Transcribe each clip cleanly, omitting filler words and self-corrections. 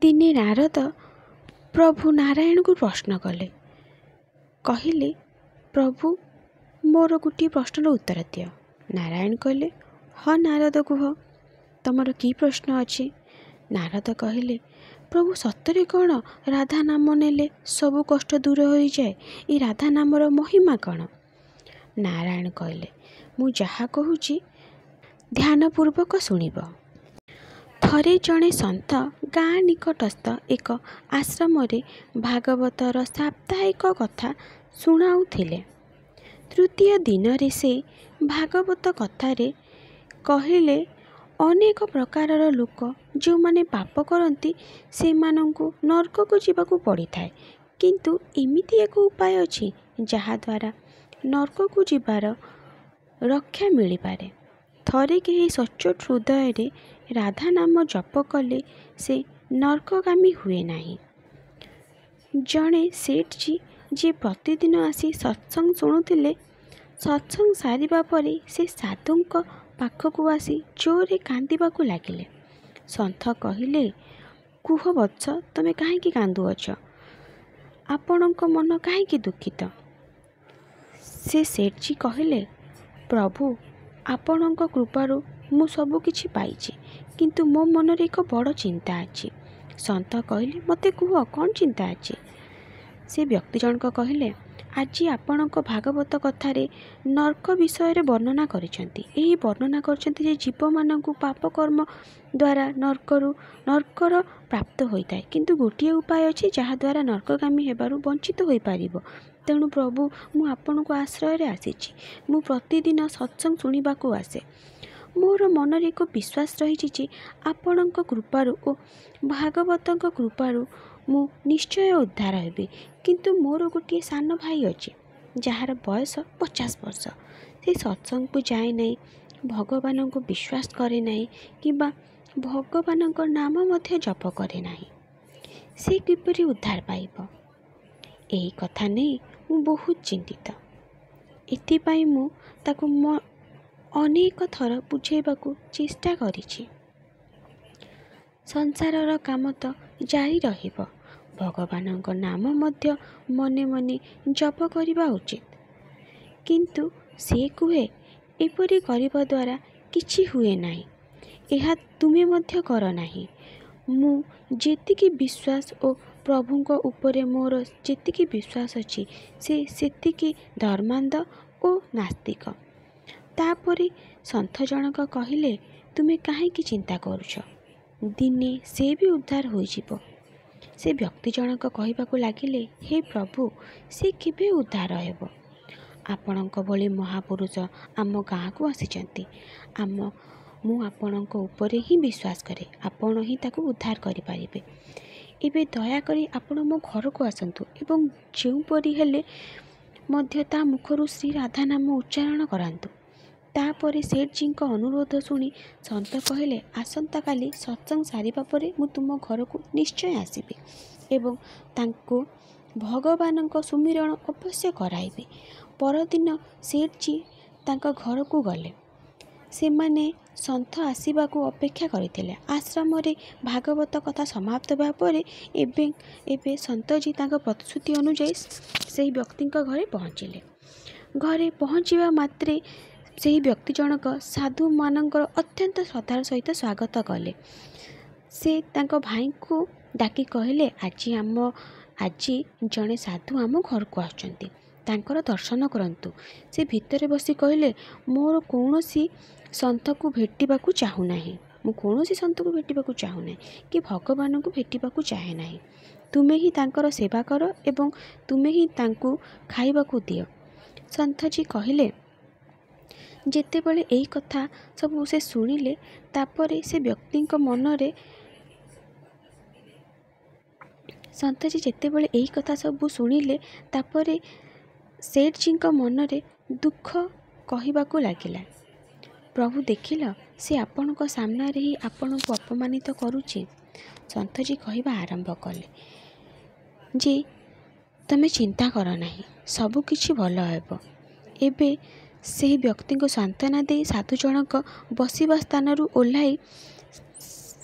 ଦିନେ ନାରଦ ପ୍ରଭୁ ନାରାୟଣଙ୍କୁ ପ୍ରଶ୍ନ କଲେ। କହିଲେ, ପ୍ରଭୁ ମୋର ଗୋଟିଏ ପ୍ରଶ୍ନର ଉତ୍ତର ଦିଅ। ନାରାୟଣ କହିଲେ, ହଁ ନାରଦ କୁହ, ତମର କି ପ୍ରଶ୍ନ ଅଛି? ନାରଦ କହିଲେ, ପ୍ରଭୁ ସତରେ କ'ଣ ରାଧା ନାମ ନେଲେ ସବୁ କଷ୍ଟ ଦୂର ହୋଇଯାଏ? ଏ ରାଧା ନାମର ମହିମା କ'ଣ? ନାରାୟଣ କହିଲେ, ମୁଁ ଯାହା କହୁଛି ଧ୍ୟାନପୂର୍ବକ ଶୁଣିବ। ଥରେ ଜଣେ ସନ୍ଥ ଗାଁ ନିକଟସ୍ଥ ଏକ ଆଶ୍ରମରେ ଭାଗବତର ସାପ୍ତାହିକ କଥା ଶୁଣାଉଥିଲେ। ତୃତୀୟ ଦିନରେ ସେ ଭାଗବତ କଥାରେ କହିଲେ, ଅନେକ ପ୍ରକାରର ଲୋକ ଯେଉଁମାନେ ପାପ କରନ୍ତି ସେମାନଙ୍କୁ ନର୍କକୁ ଯିବାକୁ ପଡ଼ିଥାଏ, କିନ୍ତୁ ଏମିତି ଏକ ଉପାୟ ଅଛି ଯାହାଦ୍ୱାରା ନର୍କକୁ ଯିବାର ରକ୍ଷା ମିଳିପାରେ। ଥରେ କେହି ସଚ୍ଚୋଟ ହୃଦୟରେ ରାଧା ନାମ ଜପ କଲେ ସେ ନର୍କଗାମୀ ହୁଏ ନାହିଁ। ଜଣେ ସେଠଜୀ ଯିଏ ପ୍ରତିଦିନ ଆସି ସତ୍ସଙ୍ଗ ଶୁଣୁଥିଲେ, ସତ୍ସଙ୍ଗ ସାରିବା ପରେ ସେ ସାଧୁଙ୍କ ପାଖକୁ ଆସି ଜୋରରେ କାନ୍ଦିବାକୁ ଲାଗିଲେ। ସନ୍ଥ କହିଲେ, କୁହ ବତ୍ସ, ତମେ କାହିଁକି କାନ୍ଦୁଅଛ? ଆପଣଙ୍କ ମନ କାହିଁକି ଦୁଃଖିତ? ସେ ସେଠଜୀ କହିଲେ, ପ୍ରଭୁ ଆପଣଙ୍କ କୃପାରୁ ମୁଁ ସବୁ କିଛି ପାଇଛି, କିନ୍ତୁ ମୋ ମନରେ ଏକ ବଡ଼ ଚିନ୍ତା ଅଛି। ସନ୍ଥ କହିଲେ, ମୋତେ କୁହ, କ'ଣ ଚିନ୍ତା ଅଛି? ସେ ବ୍ୟକ୍ତି ଜଣକ କହିଲେ, ଆଜି ଆପଣଙ୍କ ଭାଗବତ କଥାରେ ନର୍କ ବିଷୟରେ ବର୍ଣ୍ଣନା କରିଛନ୍ତି। ଏହି ବର୍ଣ୍ଣନା କରିଛନ୍ତି ଯେ ଜୀବମାନଙ୍କୁ ପାପକର୍ମ ଦ୍ୱାରା ନର୍କର ପ୍ରାପ୍ତ ହୋଇଥାଏ, କିନ୍ତୁ ଗୋଟିଏ ଉପାୟ ଅଛି ଯାହାଦ୍ୱାରା ନର୍କଗାମୀ ହେବାରୁ ବଞ୍ଚିତ ହୋଇପାରିବ। ତେଣୁ ପ୍ରଭୁ ମୁଁ ଆପଣଙ୍କ ଆଶ୍ରୟରେ ଆସିଛି। ମୁଁ ପ୍ରତିଦିନ ସତ୍ସଙ୍ଗ ଶୁଣିବାକୁ ଆସେ। ମୋର ମନରେ ଏକ ବିଶ୍ୱାସ ରହିଛି ଯେ ଆପଣଙ୍କ କୃପାରୁ ଓ ଭାଗବତଙ୍କ କୃପାରୁ ମୁଁ ନିଶ୍ଚୟ ଉଦ୍ଧାର ହେବି। କିନ୍ତୁ ମୋର ଗୋଟିଏ ସାନ ଭାଇ ଅଛି ଯାହାର ବୟସ 50 ବର୍ଷ। ସେ ସତ୍ସଙ୍ଗକୁ ଯାଏ ନାହିଁ, ଭଗବାନଙ୍କୁ ବିଶ୍ୱାସ କରେ ନାହିଁ କିମ୍ବା ଭଗବାନଙ୍କ ନାମ ମଧ୍ୟ ଜପ କରେ ନାହିଁ। ସେ କିପରି ଉଦ୍ଧାର ପାଇବ? ଏହି କଥା ନେଇ ମୁଁ ବହୁତ ଚିନ୍ତିତ। ଏଥିପାଇଁ ମୁଁ ତାକୁ ଅନେକ ଥର ବୁଝାଇବାକୁ ଚେଷ୍ଟା କରିଛି। ସଂସାରର କାମ ତ ଜାରି ରହିବ, ଭଗବାନଙ୍କ ନାମ ମଧ୍ୟ ମନେ ମନେ ଜପ କରିବା ଉଚିତ। କିନ୍ତୁ ସେ କୁହେ, ଏପରି କରିବା ଦ୍ୱାରା କିଛି ହୁଏ ନାହିଁ। ଏହା ତୁମେ ମଧ୍ୟ କର ନାହିଁ। ମୁଁ ଯେତିକି ବିଶ୍ୱାସ ଓ ପ୍ରଭୁଙ୍କ ଉପରେ ମୋର ଯେତିକି ବିଶ୍ୱାସ ଅଛି ସେ ସେତିକି ଧର୍ମାନ୍ଧ ଓ ନାସ୍ତିକ। ତାପରେ ସନ୍ଥ ଜଣକ କହିଲେ, ତୁମେ କାହିଁକି ଚିନ୍ତା କରୁଛ? ଦିନେ ସେ ବି ଉଦ୍ଧାର ହୋଇଯିବ। ସେ ବ୍ୟକ୍ତି ଜଣକ କହିବାକୁ ଲାଗିଲେ, ହେ ପ୍ରଭୁ, ସେ କେବେ ଉଦ୍ଧାର ହେବ? ଆପଣଙ୍କ ଭଳି ମହାପୁରୁଷ ଆମ ଗାଁକୁ ଆସିଛନ୍ତି। ମୁଁ ଆପଣଙ୍କ ଉପରେ ହିଁ ବିଶ୍ୱାସ କରେ। ଆପଣ ହିଁ ତାକୁ ଉଦ୍ଧାର କରିପାରିବେ। ଏବେ ଦୟାକରି ଆପଣ ମୋ ଘରକୁ ଆସନ୍ତୁ ଏବଂ ଯେଉଁପରି ହେଲେ ମଧ୍ୟ ତା ମୁଖରୁ ଶ୍ରୀ ରାଧା ନାମ ଉଚ୍ଚାରଣ କରାନ୍ତୁ। ତାପରେ ସେଠଜୀଙ୍କ ଅନୁରୋଧ ଶୁଣି ସନ୍ଥ କହିଲେ, ଆସନ୍ତାକାଲି ସତ୍ସଙ୍ଗ ସାରିବା ପରେ ମୁଁ ତୁମ ଘରକୁ ନିଶ୍ଚୟ ଆସିବି ଏବଂ ତାଙ୍କୁ ଭଗବାନଙ୍କ ସୁମିରଣ ଅବଶ୍ୟ କରାଇବି। ପରଦିନ ସେଠଜୀ ତାଙ୍କ ଘରକୁ ଗଲେ। ସେମାନେ ସନ୍ଥ ଆସିବାକୁ ଅପେକ୍ଷା କରିଥିଲେ। ଆଶ୍ରମରେ ଭାଗବତ କଥା ସମାପ୍ତ ହେବା ପରେ ଏବେ ସନ୍ଥଜୀ ତାଙ୍କ ପ୍ରତିଶ୍ରୁତି ଅନୁଯାୟୀ ସେହି ବ୍ୟକ୍ତିଙ୍କ ଘରେ ପହଞ୍ଚିଲେ। ଘରେ ପହଞ୍ଚିବା ମାତ୍ରେ ସେହି ବ୍ୟକ୍ତି ଜଣକ ସାଧୁମାନଙ୍କର ଅତ୍ୟନ୍ତ ଶ୍ରଦ୍ଧାର ସହିତ ସ୍ୱାଗତ କଲେ। ସେ ତାଙ୍କ ଭାଇଙ୍କୁ ଡାକି କହିଲେ, ଆଜି ଜଣେ ସାଧୁ ଆମ ଘରକୁ ଆସୁଛନ୍ତି, ତାଙ୍କର ଦର୍ଶନ କରନ୍ତୁ। ସେ ଭିତରେ ବସି କହିଲେ, ମୁଁ କୌଣସି ସନ୍ଥକୁ ଭେଟିବାକୁ ଚାହୁଁନାହିଁ କି ଭଗବାନଙ୍କୁ ଭେଟିବାକୁ ଚାହେଁ ନାହିଁ। ତୁମେ ହିଁ ତାଙ୍କର ସେବା କର ଏବଂ ତୁମେ ହିଁ ତାଙ୍କୁ ଖାଇବାକୁ ଦିଅ। ସନ୍ଥଜୀ କହିଲେ। ଯେତେବେଳେ ଏହି କଥା ସବୁ ସେ ଶୁଣିଲେ, ତାପରେ ସେଠଜୀଙ୍କ ମନରେ ଦୁଃଖ କହିବାକୁ ଲାଗିଲା। ପ୍ରଭୁ ଦେଖିଲ, ସେ ଆପଣଙ୍କ ସାମ୍ନାରେ ହିଁ ଆପଣଙ୍କୁ ଅପମାନିତ କରୁଛି। ସନ୍ଥଜୀ କହିବା ଆରମ୍ଭ କଲେ ଯେ ତମେ ଚିନ୍ତା କର ନାହିଁ, ସବୁ କିଛି ଭଲ ହେବ। ଏବେ ସେହି ବ୍ୟକ୍ତିଙ୍କୁ ସାନ୍ତ୍ୱନା ଦେଇ ସାଧୁ ଜଣକ ବସିବା ସ୍ଥାନରୁ ଓହ୍ଲାଇ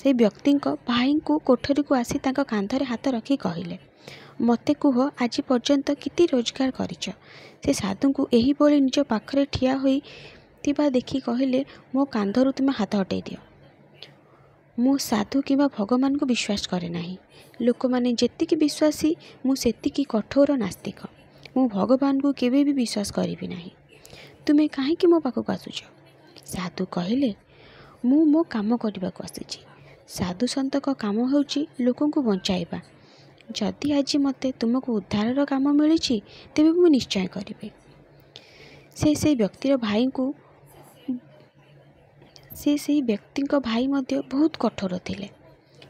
ସେ ବ୍ୟକ୍ତିଙ୍କ ଭାଇଙ୍କୁ କୋଠରୀକୁ ଆସି ତାଙ୍କ କାନ୍ଧରେ ହାତ ରଖି କହିଲେ, ମୋତେ କୁହ ଆଜି ପର୍ଯ୍ୟନ୍ତ କେତେ ରୋଜଗାର କରିଛ? ସେ ସାଧୁଙ୍କୁ ଏହିଭଳି ନିଜ ପାଖରେ ଠିଆ ହୋଇଥିବା ଦେଖି କହିଲେ, ମୋ କାନ୍ଧରୁ ତୁମେ ହାତ ହଟାଇ ଦିଅ। ମୁଁ ସାଧୁ କିମ୍ବା ଭଗବାନଙ୍କୁ ବିଶ୍ୱାସ କରେ ନାହିଁ। ଲୋକମାନେ ଯେତିକି ବିଶ୍ୱାସୀ ମୁଁ ସେତିକି କଠୋର ନାସ୍ତିକ। ମୁଁ ଭଗବାନଙ୍କୁ କେବେ ବି ବିଶ୍ୱାସ କରିବି ନାହିଁ। ତୁମେ କାହିଁକି ମୋ ପାଖକୁ ଆସୁଛ? ସାଧୁ କହିଲେ, ମୁଁ ମୋ କାମ କରିବାକୁ ଆସିଛି। ସାଧୁ ସନ୍ତଙ୍କ କାମ ହେଉଛି ଲୋକଙ୍କୁ ବଞ୍ଚାଇବା। ଯଦି ଆଜି ମୋତେ ତୁମକୁ ଉଦ୍ଧାରର କାମ ମିଳିଛି ତେବେ ମୁଁ ନିଶ୍ଚୟ କରିବି। ସେହି ବ୍ୟକ୍ତିଙ୍କ ଭାଇ ମଧ୍ୟ ବହୁତ କଠୋର ଥିଲେ।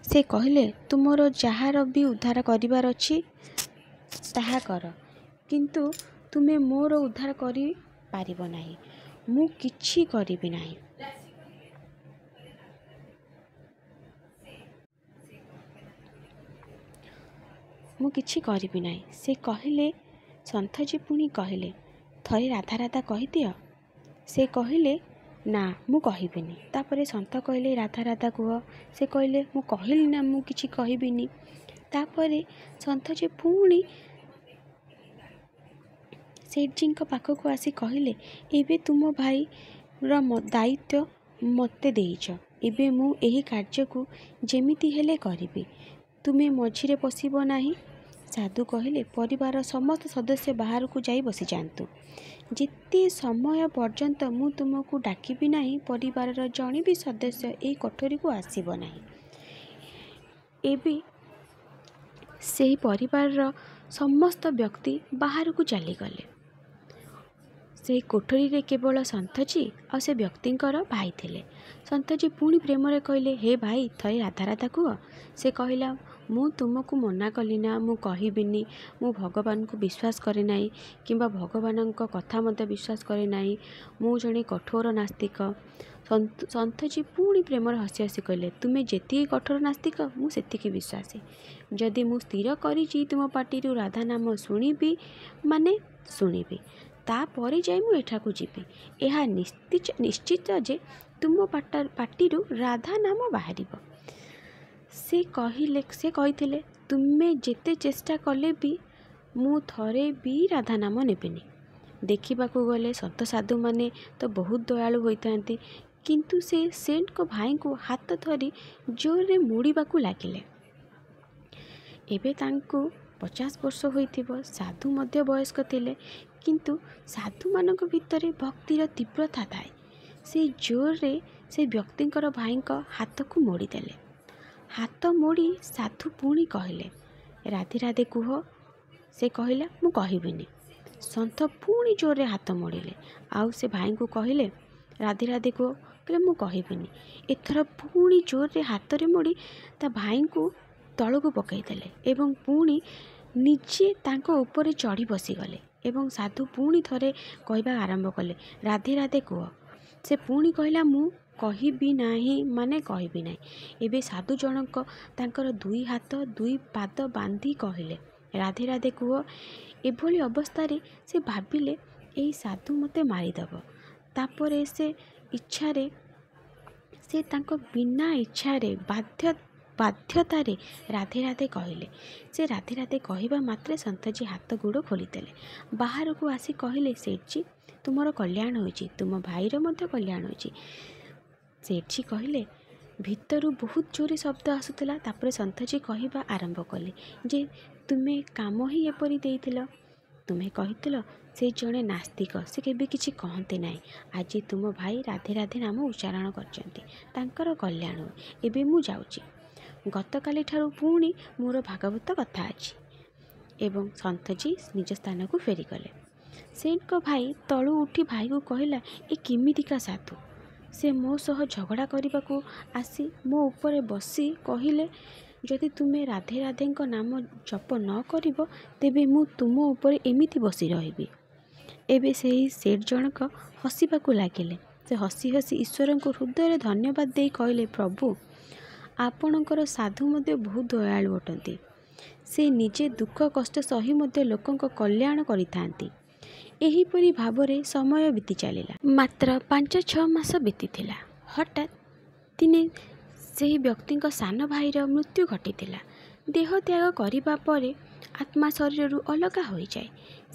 ସେ କହିଲେ, ତୁମର ଯାହାର ବି ଉଦ୍ଧାର କରିବାର ଅଛି ତାହା କର, କିନ୍ତୁ ତୁମେ ମୋର ଉଦ୍ଧାର କରିପାରିବ ନାହିଁ। ମୁଁ କିଛି କରିବି ନାହିଁ। ସେ କହିଲେ, ସନ୍ଥଜୀ ପୁଣି କହିଲେ, ଥରେ ରାଧା ରାଧା କହିଦିଅ। ସେ କହିଲେ, ନା ମୁଁ କହିବିନି। ତାପରେ ସନ୍ଥ କହିଲେ, ରାଧା ରାଧା କୁହ। ସେ କହିଲେ, ମୁଁ କହିଲି ନା ମୁଁ କିଛି କହିବିନି। ତାପରେ ସନ୍ଥଜୀ ପୁଣି ସେଠଜୀଙ୍କ ପାଖକୁ ଆସି କହିଲେ, ଏବେ ତୁମ ଭାଇର ଦାୟିତ୍ୱ ମୋତେ ଦେଇଛ। ଏବେ ମୁଁ ଏହି କାର୍ଯ୍ୟକୁ ଯେମିତି ହେଲେ କରିବି। ତୁମେ ମଝିରେ ପଶିବ ନାହିଁ। ସାଧୁ କହିଲେ, ପରିବାରର ସମସ୍ତ ସଦସ୍ୟ ବାହାରକୁ ଯାଇ ବସିଯାଆନ୍ତୁ। ଯେତେ ସମୟ ପର୍ଯ୍ୟନ୍ତ ମୁଁ ତୁମକୁ ଡାକିବି ନାହିଁ, ପରିବାରର ଜଣେ ବି ସଦସ୍ୟ ଏହି କୋଠରୀକୁ ଆସିବ ନାହିଁ। ଏବେ ସେହି ପରିବାରର ସମସ୍ତ ବ୍ୟକ୍ତି ବାହାରକୁ ଚାଲିଗଲେ। ସେହି କୋଠରୀରେ କେବଳ ସନ୍ଥଜୀ ଆଉ ସେ ବ୍ୟକ୍ତିଙ୍କର ଭାଇ ଥିଲେ। ସନ୍ଥଜୀ ପୁଣି ପ୍ରେମରେ କହିଲେ, ହେ ଭାଇ, ଥରେ ରାଧା ରାଧା କୁହ। ସେ କହିଲା, ମୁଁ ତୁମକୁ ମନା କଲି ନା ମୁଁ କହିବିନି। ମୁଁ ଭଗବାନଙ୍କୁ ବିଶ୍ୱାସ କରେ ନାହିଁ କିମ୍ବା ଭଗବାନଙ୍କ କଥା ମଧ୍ୟ ବିଶ୍ୱାସ କରେ ନାହିଁ। ମୁଁ ଜଣେ କଠୋର ନାସ୍ତିକ। ସନ୍ଥଜୀ ପୁଣି ପ୍ରେମରେ ହସି ହସି କହିଲେ, ତୁମେ ଯେତିକି କଠୋର ନାସ୍ତିକ ମୁଁ ସେତିକି ବିଶ୍ୱାସୀ। ଯଦି ମୁଁ ସ୍ଥିର କରିଛି ତୁମ ପାଟିରୁ ରାଧା ନାମ ଶୁଣିବି ମାନେ ଶୁଣିବି, ତାପରେ ଯାଇ ମୁଁ ଏଠାକୁ ଯିବି। ଏହା ନିଶ୍ଚିତ ଯେ ତୁମ ପାଟିରୁ ରାଧା ନାମ ବାହାରିବ। ସେ କହିଥିଲେ, ତୁମେ ଯେତେ ଚେଷ୍ଟା କଲେ ବି ମୁଁ ଥରେ ବି ରାଧା ନାମ ନେବିନି। ଦେଖିବାକୁ ଗଲେ ସନ୍ଥ ସାଧୁମାନେ ତ ବହୁତ ଦୟାଳୁ ହୋଇଥାନ୍ତି, କିନ୍ତୁ ସେ ସେଠଙ୍କ ଭାଇଙ୍କୁ ହାତ ଧରି ଜୋରରେ ମୋଡ଼ିବାକୁ ଲାଗିଲେ। ଏବେ ତାଙ୍କୁ 50 ବର୍ଷ ହୋଇଥିବ। ସାଧୁ ମଧ୍ୟ ବୟସ୍କ ଥିଲେ, କିନ୍ତୁ ସାଧୁମାନଙ୍କ ଭିତରେ ଭକ୍ତିର ତୀବ୍ରତା ଥାଏ। ସେ ଜୋରରେ ସେ ବ୍ୟକ୍ତିଙ୍କର ଭାଇଙ୍କ ହାତକୁ ମୋଡ଼ିଦେଲେ। ହାତ ମୋଡ଼ି ସାଧୁ ପୁଣି କହିଲେ, ରାଧେ ରାଧେ କୁହ। ସେ କହିଲା, ମୁଁ କହିବିନି। ସନ୍ଥ ପୁଣି ଜୋରରେ ହାତ ମୋଡ଼ିଲେ ଆଉ ସେ ଭାଇଙ୍କୁ କହିଲେ, ରାଧେ ରାଧେ କୁହ। କହିଲେ, ମୁଁ କହିବିନି। ଏଥର ପୁଣି ଜୋରରେ ହାତରେ ମୋଡ଼ି ତା ଭାଇଙ୍କୁ ତଳକୁ ପକାଇଦେଲେ ଏବଂ ପୁଣି ନିଜେ ତାଙ୍କ ଉପରେ ଚଢ଼ି ବସିଗଲେ ଏବଂ ସାଧୁ ପୁଣି ଥରେ କହିବା ଆରମ୍ଭ କଲେ, ରାଧେ ରାଧେ କୁହ। ସେ ପୁଣି କହିଲା, ମୁଁ କହିବି ନାହିଁ ମାନେ କହିବି ନାହିଁ। ଏବେ ସାଧୁ ଜଣକ ତାଙ୍କର 2 ହାତ 2 ପାଦ ବାନ୍ଧି କହିଲେ, ରାଧେ ରାଧେ କୁହ। ଏଭଳି ଅବସ୍ଥାରେ ସେ ଭାବିଲେ, ଏହି ସାଧୁ ମୋତେ ମାରିଦେବ। ତାପରେ ସେ ତାଙ୍କ ବିନା ଇଚ୍ଛାରେ ବାଧ୍ୟତାରେ ରାଧେ ରାଧେ କହିଲେ। ସେ ରାଧେ ରାଧେ କହିବା ମାତ୍ରେ ସନ୍ଥଜୀ ହାତ ଗୋଡ଼ ଖୋଲିଦେଲେ। ବାହାରକୁ ଆସି କହିଲେ, ସେଠଜୀ, ତୁମର କଲ୍ୟାଣ ହୋଇଛି, ତୁମ ଭାଇର ମଧ୍ୟ କଲ୍ୟାଣ ହୋଇଛି। ସେଠଜୀ କହିଲେ, ଭିତରୁ ବହୁତ ଜୋରରେ ଶବ୍ଦ ଆସୁଥିଲା। ତାପରେ ସନ୍ଥଜୀ କହିବା ଆରମ୍ଭ କଲେ ଯେ, ତୁମେ କାମ ହିଁ ଏପରି ଦେଇଥିଲ। ତୁମେ କହିଥିଲ ସେ ଜଣେ ନାସ୍ତିକ, ସେ କେବେ କିଛି କହନ୍ତି ନାହିଁ। ଆଜି ତୁମ ଭାଇ ରାଧେ ରାଧେ ନାମ ଉଚ୍ଚାରଣ କରିଛନ୍ତି, ତାଙ୍କର କଲ୍ୟାଣ। ଏବେ ମୁଁ ଯାଉଛି। ଗତକାଲି ଠାରୁ ପୁଣି ମୋର ଭାଗବତ କଥା ଅଛି। ଏବଂ ସନ୍ଥଜୀ ନିଜ ସ୍ଥାନକୁ ଫେରିଗଲେ। ସେଠଙ୍କ ଭାଇ ତଳୁ ଉଠି ଭାଇକୁ କହିଲା, ଏ କେମିତିକା ସାଧୁ? ସେ ମୋ ସହ ଝଗଡ଼ା କରିବାକୁ ଆସି ମୋ ଉପରେ ବସି କହିଲେ, ଯଦି ତୁମେ ରାଧେ ରାଧେଙ୍କ ନାମ ଜପ ନ କରିବ ତେବେ ମୁଁ ତୁମ ଉପରେ ଏମିତି ବସି ରହିବି। ଏବେ ସେହି ସେଠ ଜଣକ ହସିବାକୁ ଲାଗିଲେ। ସେ ହସି ହସି ଈଶ୍ୱରଙ୍କୁ ହୃଦୟରେ ଧନ୍ୟବାଦ ଦେଇ କହିଲେ, ପ୍ରଭୁ, ଆପଣଙ୍କର ସାଧୁ ମଧ୍ୟ ବହୁତ ଦୟାଳୁ ଅଟନ୍ତି। ସେ ନିଜେ ଦୁଃଖ କଷ୍ଟ ସହି ମଧ୍ୟ ଲୋକଙ୍କ କଲ୍ୟାଣ କରିଥାନ୍ତି। ଏହିପରି ଭାବରେ ସମୟ ବିତି ଚାଲିଲା। ମାତ୍ର 5-6 ମାସ ବିତିଥିଲା। ହଠାତ୍ ଦିନେ ସେହି ବ୍ୟକ୍ତିଙ୍କ ସାନ ଭାଇର ମୃତ୍ୟୁ ଘଟିଥିଲା। ଦେହ ତ୍ୟାଗ କରିବା ପରେ ଆତ୍ମା ଶରୀରରୁ ଅଲଗା ହୋଇଯାଏ।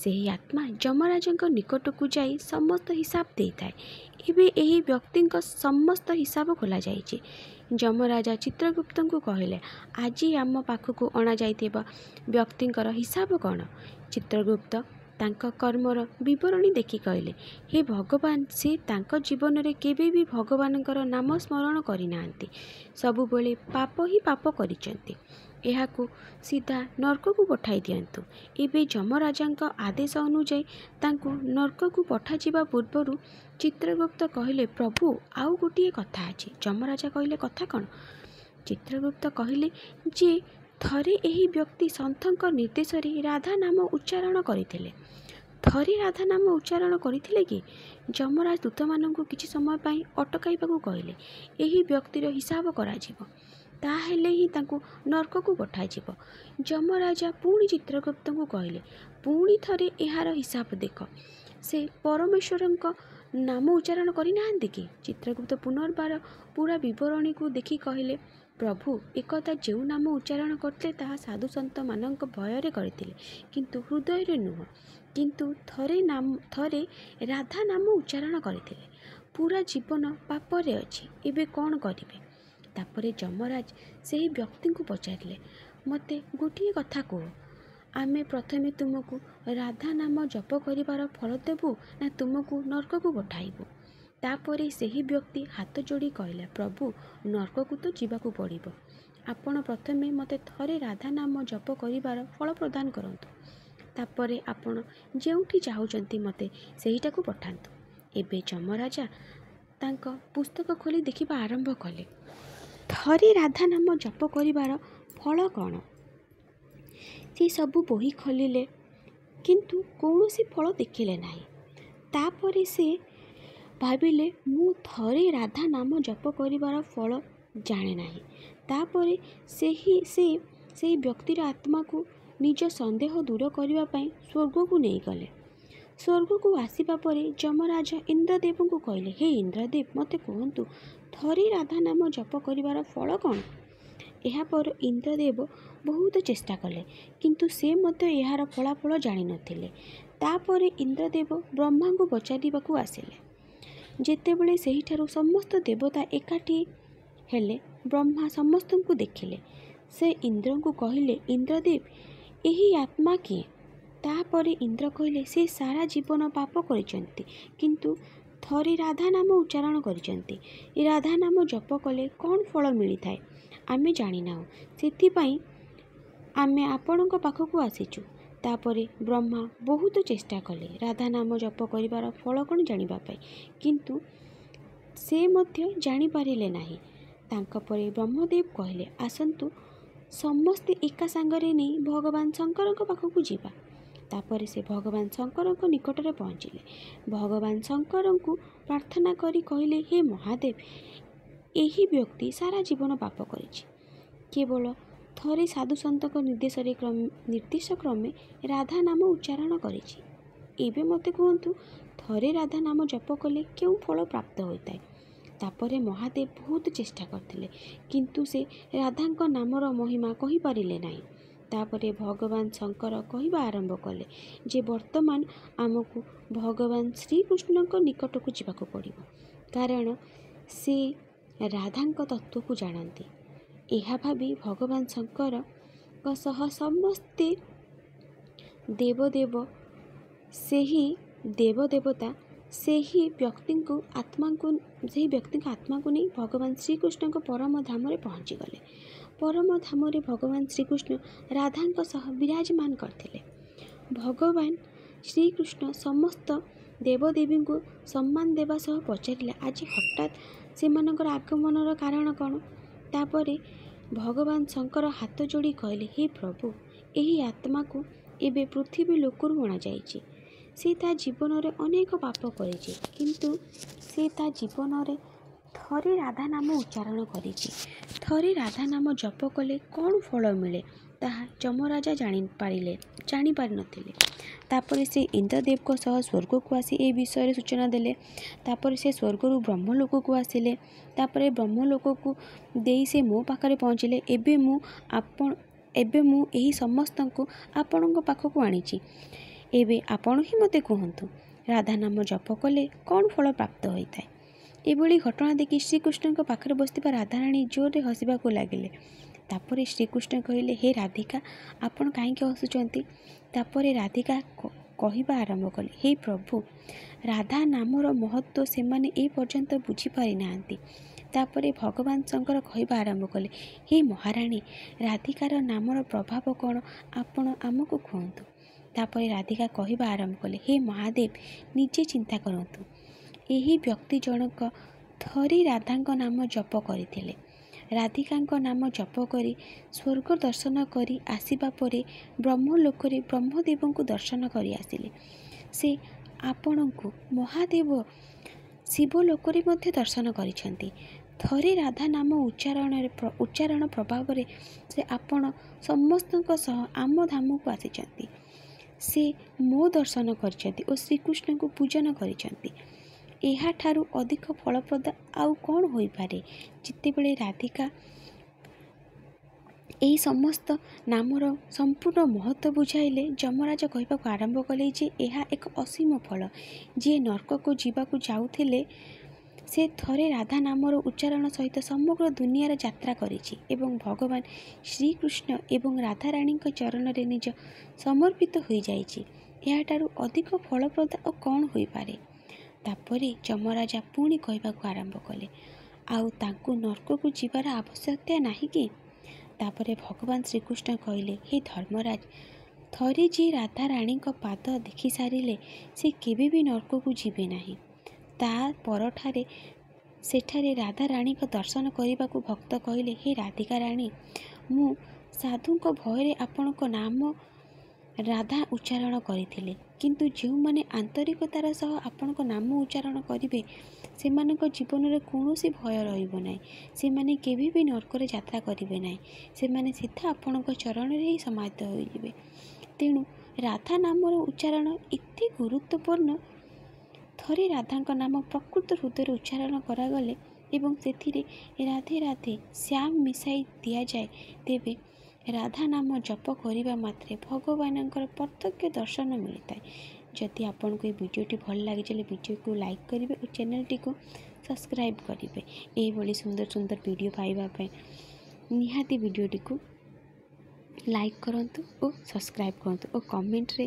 ସେହି ଆତ୍ମା ଯମରାଜଙ୍କ ନିକଟକୁ ଯାଇ ସମସ୍ତ ହିସାବ ଦେଇଥାଏ। ଏବେ ଏହି ବ୍ୟକ୍ତିଙ୍କ ସମସ୍ତ ହିସାବ ଖୋଲାଯାଇଛି। ଯମରାଜା ଚିତ୍ରଗୁପ୍ତଙ୍କୁ କହିଲେ, ଆଜି ଆମ ପାଖକୁ ଅଣାଯାଇଥିବା ବ୍ୟକ୍ତିଙ୍କର ହିସାବ କ'ଣ? ଚିତ୍ରଗୁପ୍ତ ତାଙ୍କ କର୍ମର ବିବରଣୀ ଦେଖି କହିଲେ, ହେ ଭଗବାନ, ସେ ତାଙ୍କ ଜୀବନରେ କେବେ ବି ଭଗବାନଙ୍କର ନାମ ସ୍ମରଣ କରିନାହାନ୍ତି। ସବୁବେଳେ ପାପ ହିଁ ପାପ କରିଛନ୍ତି। ଏହାକୁ ସିଧା ନର୍କକୁ ପଠାଇ ଦିଅନ୍ତୁ। ଏବେ ଯମରାଜାଙ୍କ ଆଦେଶ ଅନୁଯାୟୀ ତାଙ୍କୁ ନର୍କକୁ ପଠାଯିବା ପୂର୍ବରୁ ଚିତ୍ରଗୁପ୍ତ କହିଲେ, ପ୍ରଭୁ, ଆଉ ଗୋଟିଏ କଥା ଅଛି। ଯମରାଜା କହିଲେ, କଥା କ'ଣ? ଚିତ୍ରଗୁପ୍ତ କହିଲେ ଯେ ଥରେ ଏହି ବ୍ୟକ୍ତି ସନ୍ଥଙ୍କ ନିର୍ଦ୍ଦେଶରେ ରାଧା ନାମ ଉଚ୍ଚାରଣ କରିଥିଲେ। ଥରେ ରାଧା ନାମ ଉଚ୍ଚାରଣ କରିଥିଲେ କି? ଯମରାଜ ଦୂତମାନଙ୍କୁ କିଛି ସମୟ ପାଇଁ ଅଟକାଇବାକୁ କହିଲେ। ଏହି ବ୍ୟକ୍ତିର ହିସାବ କରାଯିବ, ତାହେଲେ ହିଁ ତାଙ୍କୁ ନର୍କକୁ ପଠାଯିବ। ଯମରାଜା ପୁଣି ଚିତ୍ରଗୁପ୍ତଙ୍କୁ କହିଲେ, ପୁଣି ଥରେ ଏହାର ହିସାବ ଦେଖ। ସେ ପରମେଶ୍ୱରଙ୍କ ନାମ ଉଚ୍ଚାରଣ କରିନାହାନ୍ତି କି? ଚିତ୍ରଗୁପ୍ତ ପୁନର୍ବାର ପୁରା ବିବରଣୀକୁ ଦେଖି କହିଲେ, ପ୍ରଭୁ, ଏକଦା ଯେଉଁ ନାମ ଉଚ୍ଚାରଣ କରିଥିଲେ ତାହା ସାଧୁସନ୍ଥମାନଙ୍କ ଭୟରେ କରିଥିଲେ, କିନ୍ତୁ ହୃଦୟରେ ନୁହଁ। କିନ୍ତୁ ଥରେ ରାଧା ନାମ ଉଚ୍ଚାରଣ କରିଥିଲେ। ପୁରା ଜୀବନ ପାପରେ ଅଛି, ଏବେ କ'ଣ କରିବେ? ତାପରେ ଯମରାଜ ସେହି ବ୍ୟକ୍ତିଙ୍କୁ ପଚାରିଲେ, ମୋତେ ଗୋଟିଏ କଥା କୁହ, ଆମେ ପ୍ରଥମେ ତୁମକୁ ରାଧା ନାମ ଜପ କରିବାର ଫଳ ଦେବୁ ନା ତୁମକୁ ନର୍କକୁ ପଠାଇବୁ? ତାପରେ ସେହି ବ୍ୟକ୍ତି ହାତ ଯୋଡ଼ି କହିଲା, ପ୍ରଭୁ, ନର୍କକୁ ତ ଯିବାକୁ ପଡ଼ିବ। ଆପଣ ପ୍ରଥମେ ମୋତେ ଥରେ ରାଧା ନାମ ଜପ କରିବାର ଫଳ ପ୍ରଦାନ କରନ୍ତୁ। ତାପରେ ଆପଣ ଯେଉଁଠି ଚାହୁଁଛନ୍ତି ମୋତେ ସେହିଟାକୁ ପଠାନ୍ତୁ। ଏବେ ଯମରାଜା ତାଙ୍କ ପୁସ୍ତକ ଖୋଲି ଦେଖିବା ଆରମ୍ଭ କଲେ। ଥରେ ରାଧା ନାମ ଜପ କରିବାର ଫଳ କ'ଣ? ସେ ସବୁ ବହି ଖୋଲିଲେ, କିନ୍ତୁ କୌଣସି ଫଳ ଦେଖିଲେ ନାହିଁ। ତାପରେ ସେ ଭାବିଲେ, ମୁଁ ଥରେ ରାଧା ନାମ ଜପ କରିବାର ଫଳ ଜାଣେ ନାହିଁ। ତାପରେ ସେହି ବ୍ୟକ୍ତିର ଆତ୍ମାକୁ ନିଜ ସନ୍ଦେହ ଦୂର କରିବା ପାଇଁ ସ୍ୱର୍ଗକୁ ନେଇଗଲେ। ସ୍ୱର୍ଗକୁ ଆସିବା ପରେ ଯମରାଜ ଇନ୍ଦ୍ରଦେବଙ୍କୁ କହିଲେ, ହେ ଇନ୍ଦ୍ରଦେବ, ମୋତେ କୁହନ୍ତୁ, ଥରେ ରାଧା ନାମ ଜପ କରିବାର ଫଳ କ'ଣ? ଏହାପରେ ଇନ୍ଦ୍ରଦେବ ବହୁତ ଚେଷ୍ଟା କଲେ, କିନ୍ତୁ ସେ ମଧ୍ୟ ଏହାର ଫଳାଫଳ ଜାଣିନଥିଲେ। ତାପରେ ଇନ୍ଦ୍ରଦେବ ବ୍ରହ୍ମାଙ୍କୁ ପଚାରିବାକୁ ଆସିଲେ। ଯେତେବେଳେ ସେହିଠାରୁ ସମସ୍ତ ଦେବତା ଏକାଠି ହେଲେ, ବ୍ରହ୍ମା ସମସ୍ତଙ୍କୁ ଦେଖିଲେ। ସେ ଇନ୍ଦ୍ରଙ୍କୁ କହିଲେ, ଇନ୍ଦ୍ରଦେବ, ଏହି ଆତ୍ମା କିଏ? ତାପରେ ଇନ୍ଦ୍ର କହିଲେ, ସେ ସାରା ଜୀବନ ପାପ କରିଛନ୍ତି, କିନ୍ତୁ ଥରେ ରାଧା ନାମ ଉଚ୍ଚାରଣ କରିଛନ୍ତି। ରାଧା ନାମ ଜପ କଲେ କ'ଣ ଫଳ ମିଳିଥାଏ ଆମେ ଜାଣିନାହୁଁ, ସେଥିପାଇଁ ଆମେ ଆପଣଙ୍କ ପାଖକୁ ଆସିଛୁ। ତାପରେ ବ୍ରହ୍ମା ବହୁତ ଚେଷ୍ଟା କଲେ ରାଧା ନାମ ଜପ କରିବାର ଫଳ କ'ଣ ଜାଣିବା ପାଇଁ, କିନ୍ତୁ ସେ ମଧ୍ୟ ଜାଣିପାରିଲେ ନାହିଁ। ତାଙ୍କ ପରେ ବ୍ରହ୍ମଦେବ କହିଲେ, ଆସନ୍ତୁ ସମସ୍ତେ ଏକା ସାଙ୍ଗରେ ନେଇ ଭଗବାନ ଶଙ୍କରଙ୍କ ପାଖକୁ ଯିବା। ତାପରେ ସେ ଭଗବାନ ଶଙ୍କରଙ୍କ ନିକଟରେ ପହଞ୍ଚିଲେ। ଭଗବାନ ଶଙ୍କରଙ୍କୁ ପ୍ରାର୍ଥନା କରି କହିଲେ, ହେ ମହାଦେବ, ଏହି ବ୍ୟକ୍ତି ସାରା ଜୀବନ ପାପ କରିଛି, କେବଳ ଥରେ ସାଧୁସନ୍ଥଙ୍କ ନିର୍ଦ୍ଦେଶ କ୍ରମେ ରାଧା ନାମ ଉଚ୍ଚାରଣ କରିଛି। ଏବେ ମୋତେ କୁହନ୍ତୁ, ଥରେ ରାଧା ନାମ ଜପ କଲେ କେଉଁ ଫଳ ପ୍ରାପ୍ତ ହୋଇଥାଏ? ତାପରେ ମହାଦେବ ବହୁତ ଚେଷ୍ଟା କରିଥିଲେ, କିନ୍ତୁ ସେ ରାଧାଙ୍କ ନାମର ମହିମା କହିପାରିଲେ ନାହିଁ। ତାପରେ ଭଗବାନ ଶଙ୍କର କହିବା ଆରମ୍ଭ କଲେ ଯେ ବର୍ତ୍ତମାନ ଆମକୁ ଭଗବାନ ଶ୍ରୀକୃଷ୍ଣଙ୍କ ନିକଟକୁ ଯିବାକୁ ପଡ଼ିବ, କାରଣ ସେ ରାଧାଙ୍କ ତତ୍ତ୍ୱକୁ ଜାଣନ୍ତି। ଏହା ଭାବି ଭଗବାନ ଶଙ୍କରଙ୍କ ସହ ସମସ୍ତେ ଦେବଦେବତା ସେହି ବ୍ୟକ୍ତିଙ୍କ ଆତ୍ମାକୁ ନେଇ ଭଗବାନ ଶ୍ରୀକୃଷ୍ଣଙ୍କ ପରମ ଧାମରେ ପହଞ୍ଚିଗଲେ। ପରମ ଧାମରେ ଭଗବାନ ଶ୍ରୀକୃଷ୍ଣ ରାଧାଙ୍କ ସହ ବିରାଜମାନ କରିଥିଲେ। ଭଗବାନ ଶ୍ରୀକୃଷ୍ଣ ସମସ୍ତ ଦେବଦେବୀଙ୍କୁ ସମ୍ମାନ ଦେବା ସହ ପଚାରିଲେ, ଆଜି ହଠାତ୍ ସେମାନଙ୍କର ଆଗମନର କାରଣ କ'ଣ? ତାପରେ ଭଗବାନ ଶଙ୍କର ହାତ ଯୋଡ଼ି କହିଲେ, ହେ ପ୍ରଭୁ, ଏହି ଆତ୍ମାକୁ ଏବେ ପୃଥିବୀ ଲୋକରୁ ଅଣାଯାଇଛି। ସେ ତା ଜୀବନରେ ଅନେକ ପାପ କରିଛି, କିନ୍ତୁ ସେ ତା ଜୀବନରେ ଥରେ ରାଧା ନାମ ଉଚ୍ଚାରଣ କରିଛି, ଥରେ ରାଧା ନାମ ଜପ କଲେ କ'ଣ ଫଳ ମିଳେ ତାହା ଯମରାଜା ଜାଣିପାରିନଥିଲେ। ତାପରେ ସେ ଇନ୍ଦ୍ରଦେବଙ୍କ ସହ ସ୍ୱର୍ଗକୁ ଆସି ଏ ବିଷୟରେ ସୂଚନା ଦେଲେ। ତାପରେ ସେ ସ୍ୱର୍ଗରୁ ବ୍ରହ୍ମଲୋକକୁ ଆସିଲେ। ତାପରେ ବ୍ରହ୍ମଲୋକକୁ ଦେଇ ସେ ମୋ ପାଖରେ ପହଞ୍ଚିଲେ। ଏବେ ମୁଁ ଏହି ସମସ୍ତଙ୍କୁ ଆପଣଙ୍କ ପାଖକୁ ଆଣିଛି। ଏବେ ଆପଣ ହିଁ ମୋତେ କୁହନ୍ତୁ, ରାଧା ନାମ ଜପ କଲେ କ'ଣ ଫଳ ପ୍ରାପ୍ତ ହୋଇଥାଏ? ଏଭଳି ଘଟଣା ଦେଖି ଶ୍ରୀକୃଷ୍ଣଙ୍କ ପାଖରେ ବସିଥିବା ରାଧାରାଣୀ ଜୋରରେ ହସିବାକୁ ଲାଗିଲେ। ତାପରେ ଶ୍ରୀକୃଷ୍ଣ କହିଲେ, ହେ ରାଧିକା, ଆପଣ କାହିଁକି ହସୁଛନ୍ତି? ତାପରେ ରାଧିକା କହିବା ଆରମ୍ଭ କଲେ, ହେ ପ୍ରଭୁ, ରାଧା ନାମର ମହତ୍ଵ ସେମାନେ ଏ ପର୍ଯ୍ୟନ୍ତ ବୁଝିପାରିନାହାନ୍ତି। ତାପରେ ଭଗବାନ ଶଙ୍କର କହିବା ଆରମ୍ଭ କଲେ, ହେ ମହାରାଣୀ, ରାଧିକାର ନାମର ପ୍ରଭାବ କ'ଣ ଆପଣ ଆମକୁ କୁହନ୍ତୁ। ତାପରେ ରାଧିକା କହିବା ଆରମ୍ଭ କଲେ, ହେ ମହାଦେବ, ନିଜେ ଚିନ୍ତା କରନ୍ତୁ। ଏହି ବ୍ୟକ୍ତି ଜଣକ ଥରେ ରାଧାଙ୍କ ନାମ ଜପ କରିଥିଲେ। ରାଧିକାଙ୍କ ନାମ ଜପ କରି ସ୍ୱର୍ଗ ଦର୍ଶନ କରି ଆସିବା ପରେ ବ୍ରହ୍ମଲୋକରେ ବ୍ରହ୍ମଦେବଙ୍କୁ ଦର୍ଶନ କରି ଆସିଲେ। ସେ ଆପଣଙ୍କୁ ମହାଦେବ ଶିବଲୋକରେ ମଧ୍ୟ ଦର୍ଶନ କରିଛନ୍ତି। ଥରେ ରାଧା ନାମ ଉଚ୍ଚାରଣ ପ୍ରଭାବରେ ସେ ଆପଣ ସମସ୍ତଙ୍କ ସହ ଆମ ଧାମକୁ ଆସିଛନ୍ତି। ସେ ମୋ ଦର୍ଶନ କରିଛନ୍ତି ଓ ଶ୍ରୀକୃଷ୍ଣଙ୍କୁ ପୂଜନ କରିଛନ୍ତି। ଏହାଠାରୁ ଅଧିକ ଫଳପ୍ରଦ ଆଉ କ'ଣ ହୋଇପାରେ? ଯେତେବେଳେ ରାଧିକା ଏହି ସମସ୍ତ ନାମର ସମ୍ପୂର୍ଣ୍ଣ ମହତ୍ଵ ବୁଝାଇଲେ, ଯମରାଜ କହିବାକୁ ଆରମ୍ଭ କଲେ ଯେ ଏହା ଏକ ଅସୀମ ଫଳ। ଯିଏ ନର୍କକୁ ଯିବାକୁ ଯାଉଥିଲେ, ସେ ଥରେ ରାଧା ନାମର ଉଚ୍ଚାରଣ ସହିତ ସମଗ୍ର ଦୁନିଆର ଯାତ୍ରା କରିଛି ଏବଂ ଭଗବାନ ଶ୍ରୀକୃଷ୍ଣ ଏବଂ ରାଧାରାଣୀଙ୍କ ଚରଣରେ ନିଜ ସମର୍ପିତ ହୋଇଯାଇଛି। ଏହାଠାରୁ ଅଧିକ ଫଳପ୍ରଦ ଆଉ କ'ଣ ହୋଇପାରେ? ତାପରେ ଯମରାଜା ପୁଣି କହିବାକୁ ଆରମ୍ଭ କଲେ, ଆଉ ତାଙ୍କୁ ନର୍କକୁ ଯିବାର ଆବଶ୍ୟକତା ନାହିଁ କି? ତାପରେ ଭଗବାନ ଶ୍ରୀକୃଷ୍ଣ କହିଲେ, ହେ ଧର୍ମରାଜ, ଥରେ ଯିଏ ରାଧାରାଣୀଙ୍କ ପାଦ ଦେଖିସାରିଲେ ସେ କେବେ ବି ନର୍କକୁ ଯିବେ ନାହିଁ। ତା ପରଠାରେ ସେଠାରେ ରାଧାରାଣୀଙ୍କ ଦର୍ଶନ କରିବାକୁ ଭକ୍ତ କହିଲେ, ହେ ରାଧିକା ରାଣୀ, ମୁଁ ସାଧୁଙ୍କ ଭୟରେ ଆପଣଙ୍କ ନାମ ରାଧା ଉଚ୍ଚାରଣ କରିଥିଲେ, କିନ୍ତୁ ଯେଉଁମାନେ ଆନ୍ତରିକତାର ସହ ଆପଣଙ୍କ ନାମ ଉଚ୍ଚାରଣ କରିବେ ସେମାନଙ୍କ ଜୀବନରେ କୌଣସି ଭୟ ରହିବ ନାହିଁ। ସେମାନେ କେବେ ବି ନର୍କରେ ଯାତ୍ରା କରିବେ ନାହିଁ। ସେମାନେ ସିଧା ଆପଣଙ୍କ ଚରଣରେ ହିଁ ସମାହିତ ହୋଇଯିବେ। ତେଣୁ ରାଧା ନାମର ଉଚ୍ଚାରଣ ଏତେ ଗୁରୁତ୍ୱପୂର୍ଣ୍ଣ। ଥରେ ରାଧାଙ୍କ ନାମ ପ୍ରକୃତ ହୃଦୟରେ ଉଚ୍ଚାରଣ କରାଗଲେ ଏବଂ ସେଥିରେ ରାଧେ ରାଧେ ଶ୍ୟାମ ମିଶାଇ ଦିଆଯାଏ, ତେବେ ରାଧା ନାମ ଜପ କରିବା ମାତ୍ରେ ଭଗବାନଙ୍କର ପ୍ରତ୍ୟକ୍ଷ ଦର୍ଶନ ମିଳିଥାଏ। ଯଦି ଆପଣଙ୍କୁ ଏହି ଭିଡ଼ିଓଟି ଭଲ ଲାଗିଲେ ଭିଡ଼ିଓକୁ ଲାଇକ୍ କରିବେ ଓ ଚ୍ୟାନେଲଟିକୁ ସବସ୍କ୍ରାଇବ୍ କରିବେ। ଏହିଭଳି ସୁନ୍ଦର ସୁନ୍ଦର ଭିଡ଼ିଓ ପାଇବା ପାଇଁ ନିହାତି ଭିଡ଼ିଓଟିକୁ ଲାଇକ୍ କରନ୍ତୁ ଓ ସବସ୍କ୍ରାଇବ୍ କରନ୍ତୁ ଓ କମେଣ୍ଟରେ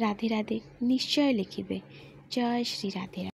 ରାଧେ ରାଧେ ନିଶ୍ଚୟ ଲେଖିବେ। ଜୟ ଶ୍ରୀ ରାଧେ।